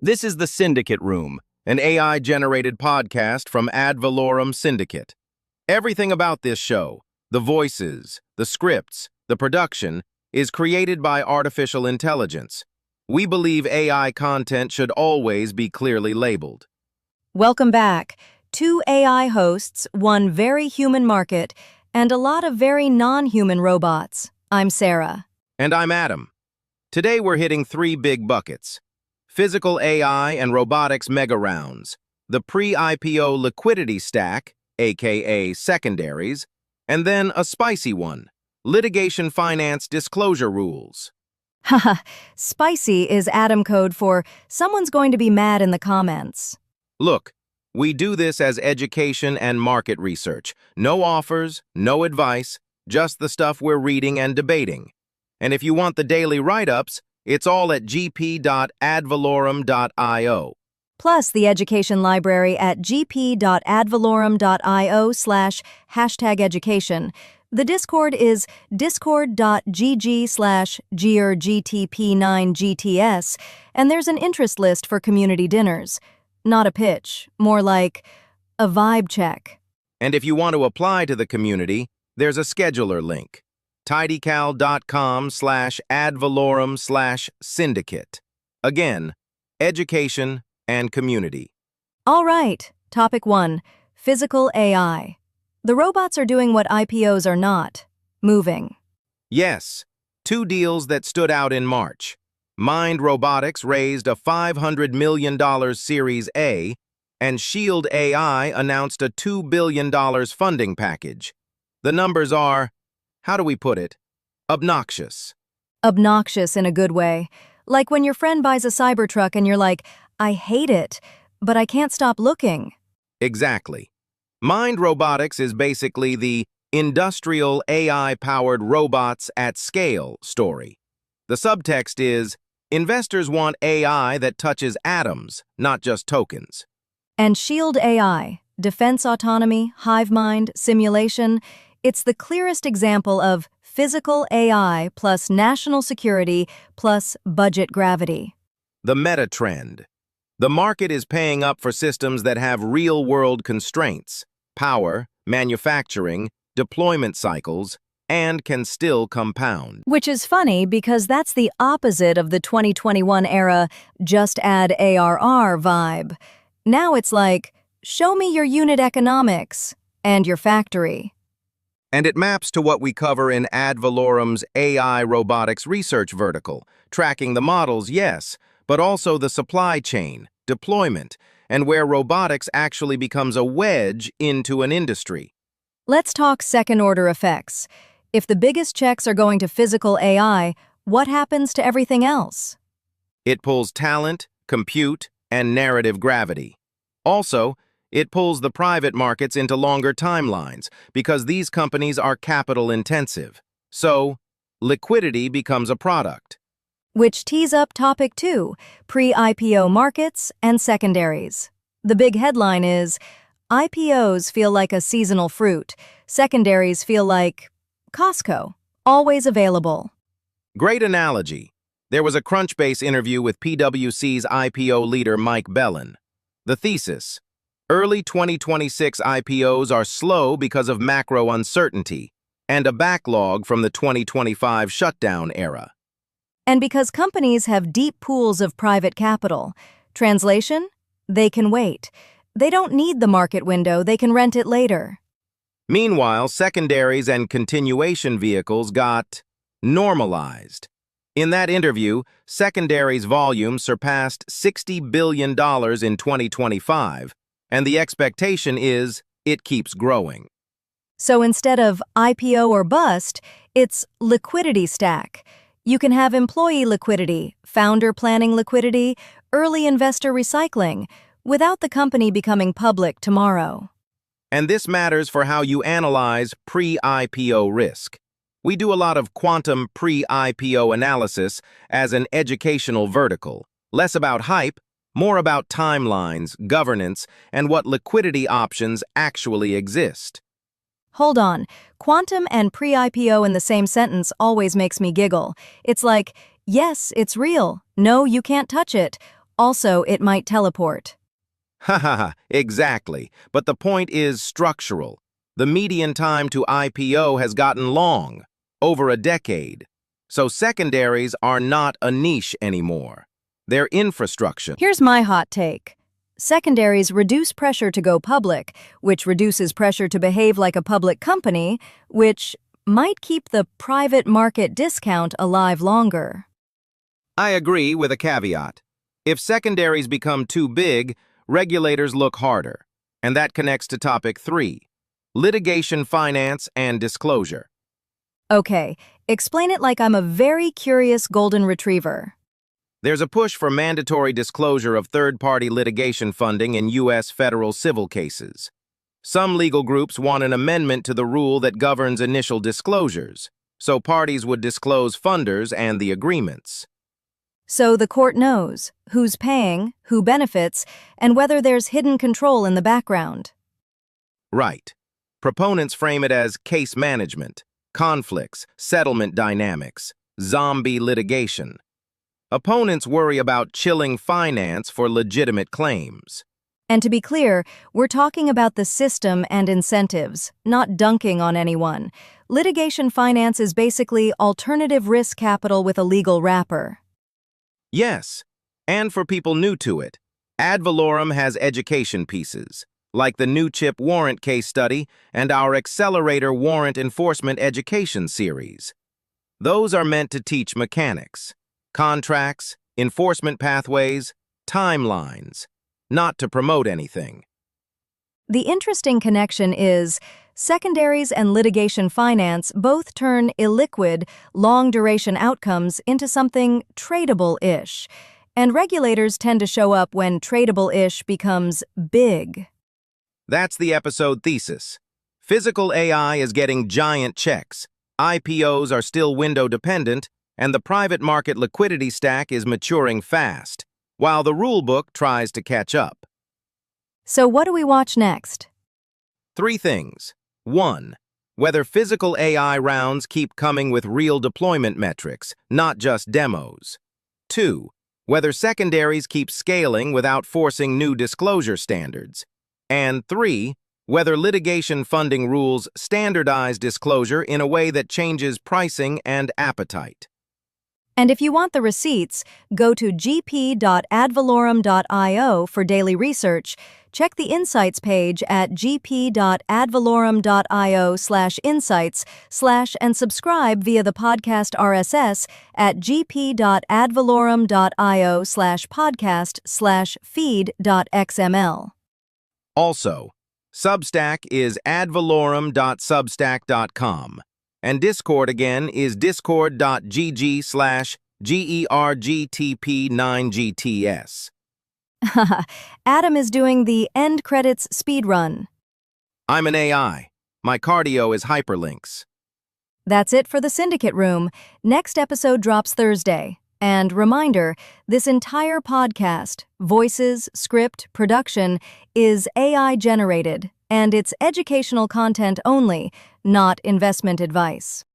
This is the Syndicate Room, an AI-generated podcast from AdValorem Syndicate. Everything about this show, the voices, the scripts, the production, is created by artificial intelligence. We believe AI content should always be clearly labeled. Welcome back. 2 AI hosts, 1 very human market, and a lot of very non-human robots. I'm Sarah. And I'm Adam. Today we're hitting 3 big buckets. Physical AI and robotics mega rounds, the pre-IPO liquidity stack, aka secondaries, and then a spicy one, litigation finance disclosure rules. Haha, spicy is Adam code for someone's going to be mad in the comments. Look, we do this as education and market research. No offers, no advice, just the stuff we're reading and debating. And if you want the daily write-ups, it's all at gp.advalorem.io. Plus the education library at gp.advalorem.io/#education. The Discord is discord.gg/grgtp9gts, and there's an interest list for community dinners. Not a pitch, more like a vibe check. And if you want to apply to the community, there's a scheduler link. tidycal.com/advalorem/syndicate. Again, education and community. All right, topic 1, physical AI. The robots are doing what IPOs are not, moving. Yes, 2 deals that stood out in March. Mind Robotics raised a $500 million Series A, and Shield AI announced a $2 billion funding package. The numbers are, how do we put it, obnoxious. Obnoxious in a good way. Like when your friend buys a Cybertruck and you're like, I hate it, but I can't stop looking. Exactly. Mind Robotics is basically the industrial AI-powered robots at scale story. The subtext is, investors want AI that touches atoms, not just tokens. And Shield AI, defense autonomy, hive mind, simulation, it's the clearest example of physical AI plus national security plus budget gravity. The meta trend. The market is paying up for systems that have real-world constraints, power, manufacturing, deployment cycles, and can still compound. Which is funny because that's the opposite of the 2021 era just add ARR vibe. Now it's like, show me your unit economics and your factory. And it maps to what we cover in AdValorem's AI robotics research vertical, tracking the models, yes, but also the supply chain, deployment, and where robotics actually becomes a wedge into an industry. Let's talk second-order effects. If the biggest checks are going to physical AI, what happens to everything else? It pulls talent, compute, and narrative gravity. Also, it pulls the private markets into longer timelines because these companies are capital-intensive. So, liquidity becomes a product. Which tees up topic 2, pre-IPO markets and secondaries. The big headline is, IPOs feel like a seasonal fruit, secondaries feel like Costco, always available. Great analogy. There was a Crunchbase interview with PwC's IPO leader Mike Bellin. The thesis: early 2026 IPOs are slow because of macro uncertainty and a backlog from the 2025 shutdown era. And because companies have deep pools of private capital. Translation? They can wait. They don't need the market window, they can rent it later. Meanwhile, secondaries and continuation vehicles got normalized. In that interview, secondaries volume surpassed $60 billion in 2025, and the expectation is it keeps growing. So instead of IPO or bust, it's liquidity stack. You can have employee liquidity, founder planning liquidity, early investor recycling, without the company becoming public tomorrow. And this matters for how you analyze pre-IPO risk. We do a lot of quantum pre-IPO analysis as an educational vertical, less about hype, more about timelines, governance, and what liquidity options actually exist. Hold on, quantum and pre-IPO in the same sentence always makes me giggle. It's like, yes, it's real. No, you can't touch it. Also, it might teleport. Haha, exactly. But the point is structural. The median time to IPO has gotten long, over a decade. So secondaries are not a niche anymore. They're infrastructure. Here's my hot take. Secondaries reduce pressure to go public, which reduces pressure to behave like a public company, which might keep the private market discount alive longer. I agree with a caveat. If secondaries become too big, regulators look harder. And that connects to topic 3, litigation finance and disclosure. Okay, explain it like I'm a very curious golden retriever. There's a push for mandatory disclosure of third-party litigation funding in U.S. federal civil cases. Some legal groups want an amendment to the rule that governs initial disclosures, so parties would disclose funders and the agreements. So the court knows who's paying, who benefits, and whether there's hidden control in the background. Right. Proponents frame it as case management, conflicts, settlement dynamics, zombie litigation. Opponents worry about chilling finance for legitimate claims. And to be clear, we're talking about the system and incentives, not dunking on anyone. Litigation finance is basically alternative risk capital with a legal wrapper. Yes, and for people new to it, AdValorem has education pieces, like the new chip warrant case study and our Accelerator Warrant Enforcement Education series. Those are meant to teach mechanics, contracts, enforcement pathways, timelines, not to promote anything. The interesting connection is secondaries and litigation finance both turn illiquid, long-duration outcomes into something tradable-ish, and regulators tend to show up when tradable-ish becomes big. That's the episode thesis. Physical AI is getting giant checks, IPOs are still window-dependent, and the private market liquidity stack is maturing fast, while the rulebook tries to catch up. So what do we watch next? 3 things. 1. Whether physical AI rounds keep coming with real deployment metrics, not just demos. 2. Whether secondaries keep scaling without forcing new disclosure standards. And 3. Whether litigation funding rules standardize disclosure in a way that changes pricing and appetite. And if you want the receipts, go to gp.advalorem.io for daily research. Check the Insights page at gp.advalorem.io/insights/ and subscribe via the podcast RSS at gp.advalorem.io/podcast/feed.xml. Also, Substack is advalorem.substack.com. And Discord again is discord.gg/GERGTP9GTS. Adam is doing the end credits speedrun. I'm an AI. My cardio is hyperlinks. That's it for the Syndicate Room. Next episode drops Thursday. And reminder, this entire podcast, voices, script, production, is AI-generated, and it's educational content only, not investment advice.